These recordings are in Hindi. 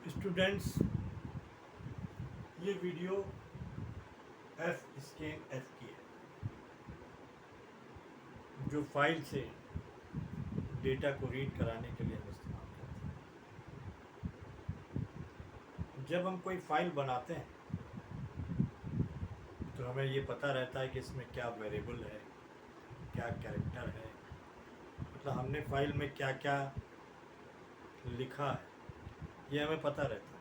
स्टूडेंट्स, ये वीडियो एफ स्कैन एफ की है, जो फाइल से डेटा को रीड कराने के लिए हम इस्तेमाल करते हैं। जब हम कोई फाइल बनाते हैं तो हमें ये पता रहता है कि इसमें क्या वेरिएबल है, क्या कैरेक्टर है, मतलब हमने फाइल में क्या क्या लिखा है ये हमें पता रहता है।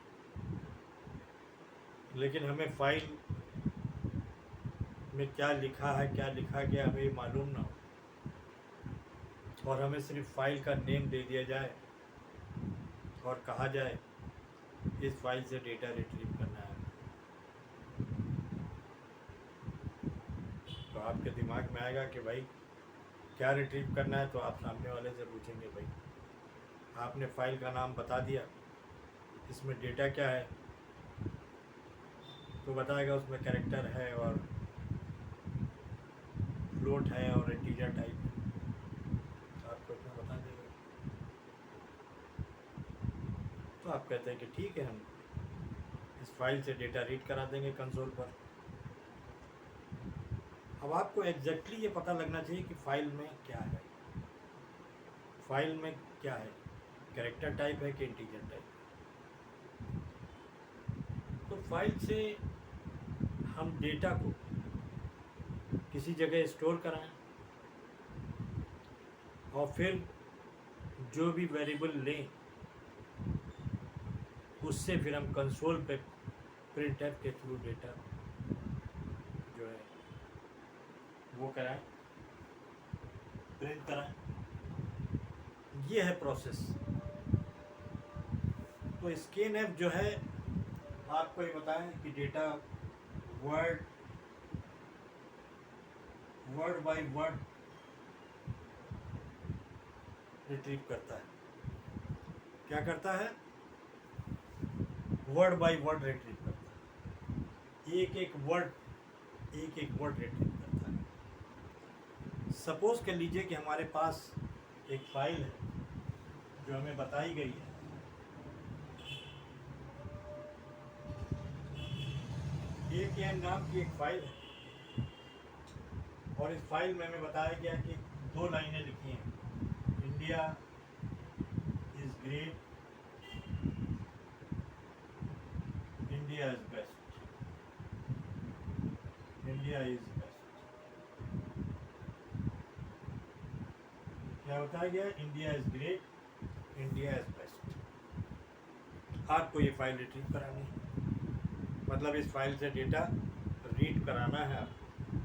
लेकिन हमें फाइल में क्या लिखा है, क्या लिखा गया, हमें ये मालूम ना हो और हमें सिर्फ फाइल का नेम दे दिया जाए और कहा जाए इस फाइल से डेटा रिट्रीव करना है, तो आपके दिमाग में आएगा कि भाई क्या रिट्रीव करना है। तो आप सामने वाले से पूछेंगे, भाई आपने फाइल का नाम बता दिया, इसमें डेटा क्या है, तो बताएगा उसमें कैरेक्टर है और फ्लोट है और इंटीजर टाइप है, तो आपको इतना बता देगा। तो आप कहते हैं कि ठीक है, हम इस फाइल से डेटा रीड करा देंगे कंसोल पर। अब आपको एग्जैक्टली ये पता लगना चाहिए कि फाइल में क्या है, फाइल में क्या है, कैरेक्टर टाइप है कि इंटीजर टाइप है। तो फाइल से हम डेटा को किसी जगह स्टोर कराएं और फिर जो भी वेरिएबल लें उससे फिर हम कंसोल पे प्रिंट एफ के थ्रू डेटा जो है वो कराएं, प्रिंट कराएं। ये है प्रोसेस। तो स्कैन एफ जो है आपको ये बताएं कि data word by word retrieve करता है। क्या करता है? वर्ड बाय वर्ड रिट्रीव करता है, एक एक वर्ड रिट्रीव करता है। सपोज कर लीजिए कि हमारे पास एक फाइल है जो हमें बताई गई है, AKN नाम की एक फाइल है और इस फाइल में हमें बताया गया कि 2 लाइनें लिखी हैं, India is great, India is best, India is best. क्या बताया गया? India is great, India is best. आपको ये फाइल रिट्रीव करानी है, मतलब इस फाइल से डेटा रीड कराना है आपको।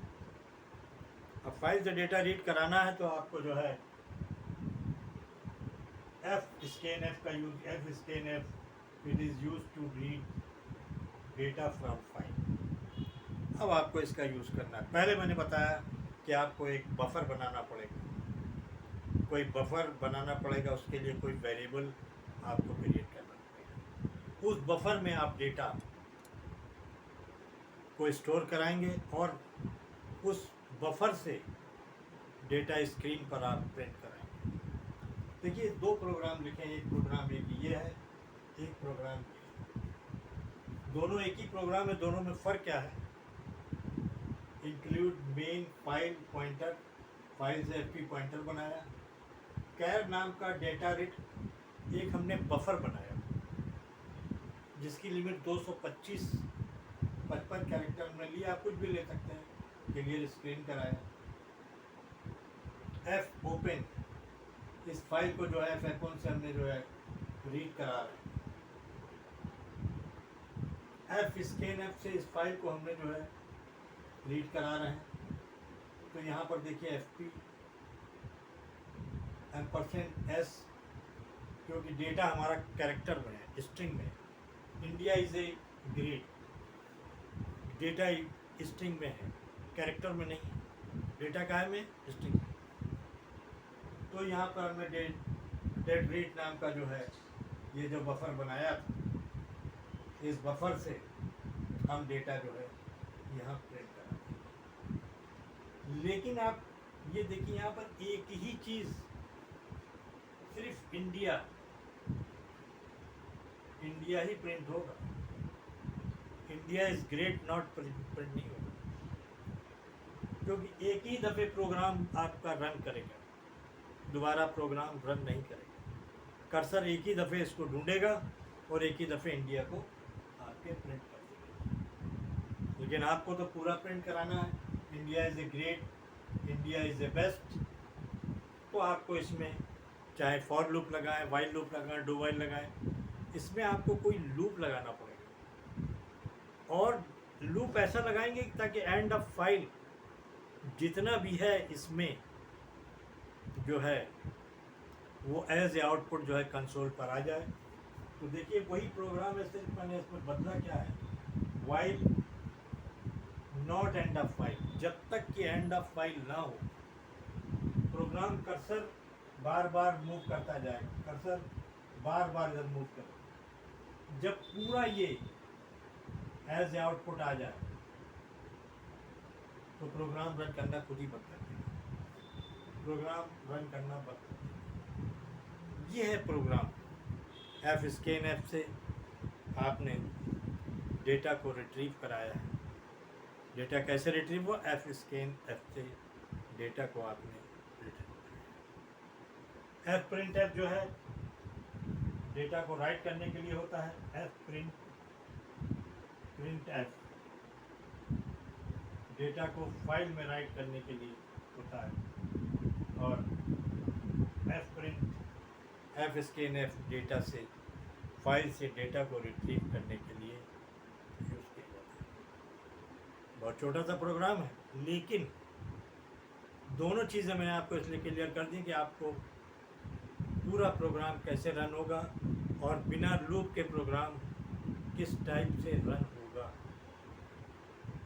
अब फाइल से डेटा रीड कराना है तो आपको जो है एफ स्कैन एफ का use, F scan F it is use to read data from file. अब आपको इसका यूज़ करना है। पहले मैंने बताया कि आपको एक बफर बनाना पड़ेगा, कोई बफर बनाना पड़ेगा, उसके लिए कोई वेरिएबल आपको क्रिएट करना पड़ेगा। उस बफर में आप डेटा को स्टोर कराएंगे और उस बफर से डेटा स्क्रीन पर आप प्रिंट कराएंगे। देखिए 2 प्रोग्राम लिखे हैं, एक प्रोग्राम एक ये है, एक प्रोग्राम ये है। दोनों एक ही प्रोग्राम है, दोनों में फ़र्क क्या है? Include main file pointer, file से एफपी पॉइंटर बनाया। कैर नाम का डेटा रिट एक हमने बफर बनाया जिसकी लिमिट 255 कैरेक्टर में लिया, आप कुछ भी ले सकते हैं, क्लियर स्क्रीन कराया। एफ ओपन, इस फाइल को जो है एफ ओपन से हमने जो है रीड करा रहे हैं। एफ स्कैन एफ से इस फाइल को हमने जो है रीड करा रहे हैं। तो यहाँ पर देखिए एफ पी %s, क्योंकि डेटा हमारा कैरेक्टर में है, स्ट्रिंग में है। India is a great, data string में है, कैरेक्टर में नहीं है। डेटा काहे में? स्ट्रिंग में। तो यहाँ पर हमने डेट रीड नाम का जो है ये जो बफर बनाया था, इस बफर से हम डेटा जो है यहाँ प्रिंट कराते हैं। लेकिन आप ये देखिए यहाँ पर एक ही चीज़, सिर्फ इंडिया इंडिया ही प्रिंट होगा। India is great not print नहीं होगा, क्योंकि एक ही दफ़े प्रोग्राम आपका रन करेगा, दोबारा प्रोग्राम रन नहीं करेगा। कर्सर एक ही दफ़े इसको ढूंढेगा और एक ही दफ़े इंडिया को आपके प्रिंट कर देगा। लेकिन आपको तो पूरा प्रिंट कराना है, India is a great, India is a best, तो आपको इसमें चाहे फॉर लूप लगाएं, वाइल लूप लगाएं, डू वाइल लगाएं, इसमें आपको कोई लूप लगाना पड़ेगा। और लूप ऐसा लगाएंगे ताकि एंड ऑफ फाइल जितना भी है इसमें जो है वो एज ए आउटपुट जो है कंसोल पर आ जाए। तो देखिए वही प्रोग्राम है, सिर्फ मैंने इसमें बदला क्या है, while not end of file, जब तक कि एंड ऑफ फाइल ना हो प्रोग्राम कर्सर बार बार मूव करता जाएगा, कर्सर बार बार जब मूव करे, जब पूरा ये एज ए आउटपुट आ जाए तो प्रोग्राम रन करना खुद ही बंद कर देगा, प्रोग्राम रन करना बंद कर देगा। ये है प्रोग्राम। एफ स्कैन एफ से आपने डेटा को रिट्रीव कराया है। डेटा कैसे रिट्रीव हुआ, एफ स्कैन एफ से डेटा को आपने रिट्रीव कराया। एफ प्रिंट एफ जो है डेटा को राइट करने के लिए होता है, एफ प्रिंट एफ डेटा को फाइल में राइट करने के लिए होता है, और F print F scan F data से फाइल से डेटा को रिट्रीव करने के लिए यूज़ किया जाता है। बहुत छोटा सा प्रोग्राम है, लेकिन दोनों चीज़ें मैंने आपको इसलिए क्लियर कर दी कि आपको पूरा प्रोग्राम कैसे रन होगा और बिना लूप के प्रोग्राम किस टाइप से रन होगा।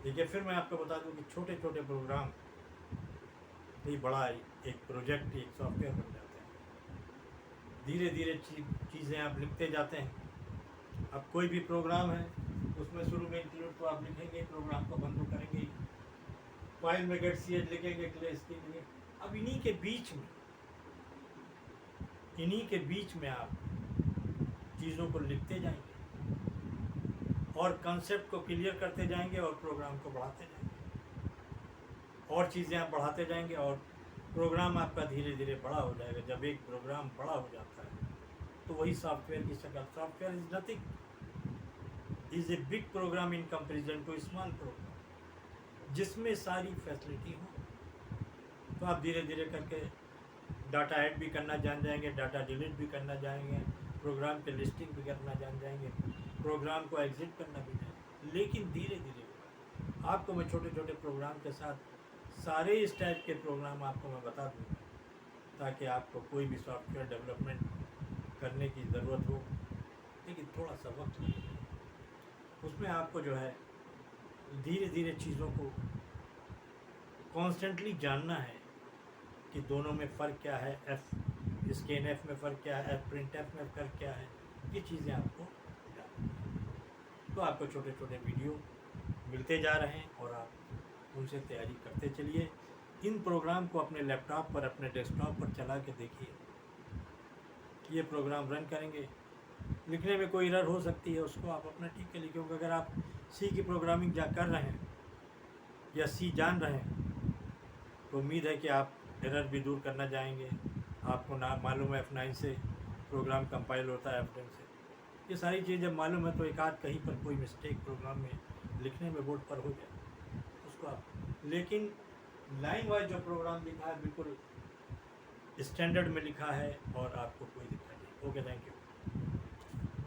देखिए फिर मैं आपको बता दूं कि छोटे छोटे प्रोग्राम ही बड़ा एक प्रोजेक्ट, एक सॉफ्टवेयर बन जाते हैं। धीरे धीरे चीज़ें आप लिखते जाते हैं। अब कोई भी प्रोग्राम है उसमें शुरू में इंक्लूड तो आप लिखेंगे, प्रोग्राम को बंद करेंगे, फाइल में गेट सी एच लिखेंगे, क्लेस के लिए। अब इन्हीं के बीच में आप चीज़ों को लिखते जाएंगे और कंसेप्ट को क्लियर करते जाएंगे और प्रोग्राम को बढ़ाते जाएंगे और चीज़ें आप बढ़ाते जाएंगे और प्रोग्राम आपका धीरे धीरे बड़ा हो जाएगा। जब एक प्रोग्राम बड़ा हो जाता है तो वही सॉफ्टवेयर की शक्ल। Software is nothing, is a big program in comparison to small program, जिसमें सारी फैसिलिटी हो। तो आप धीरे धीरे करके डाटा ऐड भी करना जान जाएंगे, डाटा डिलीट भी करना जाएंगे, प्रोग्राम के लिस्टिंग भी करना जान जाएंगे, प्रोग्राम को एग्जिट करना भी जाएंगे। लेकिन धीरे धीरे आपको मैं छोटे छोटे प्रोग्राम के साथ सारे इस टाइप के प्रोग्राम आपको मैं बता दूँगा, ताकि आपको कोई भी सॉफ्टवेयर डेवलपमेंट करने की ज़रूरत हो, लेकिन थोड़ा सा वक्त लगेगा। उसमें आपको जो है धीरे धीरे चीज़ों को कॉन्स्टेंटली जानना है कि दोनों में फ़र्क क्या है, एफ स्कैन एफ में फ़र्क क्या है, एफ प्रिंट एफ में फ़र्क क्या है, ये चीज़ें आपको जाननी हैं। तो आपको छोटे छोटे वीडियो मिलते जा रहे हैं और आप उनसे तैयारी करते चलिए। इन प्रोग्राम को अपने लैपटॉप पर, अपने डेस्कटॉप पर चला के देखिए, ये प्रोग्राम रन करेंगे। लिखने में कोई एरर हो सकती है, उसको आप अपना ठीक है लिखेंगे। अगर आप सी की प्रोग्रामिंग कर रहे हैं या सी जान रहे हैं तो उम्मीद है कि आप एरर भी दूर करना जाएंगे। आपको ना मालूम है F9 से प्रोग्राम कंपाइल होता है, F10 से, ये सारी चीज़ जब मालूम है तो एक आध कहीं पर कोई मिस्टेक प्रोग्राम में लिखने में बोर्ड पर हो जाए उसको आप, लेकिन लाइन वाइज जो प्रोग्राम लिखा है बिल्कुल स्टैंडर्ड में लिखा है और आपको कोई दिक्कत नहीं। Okay, thank you.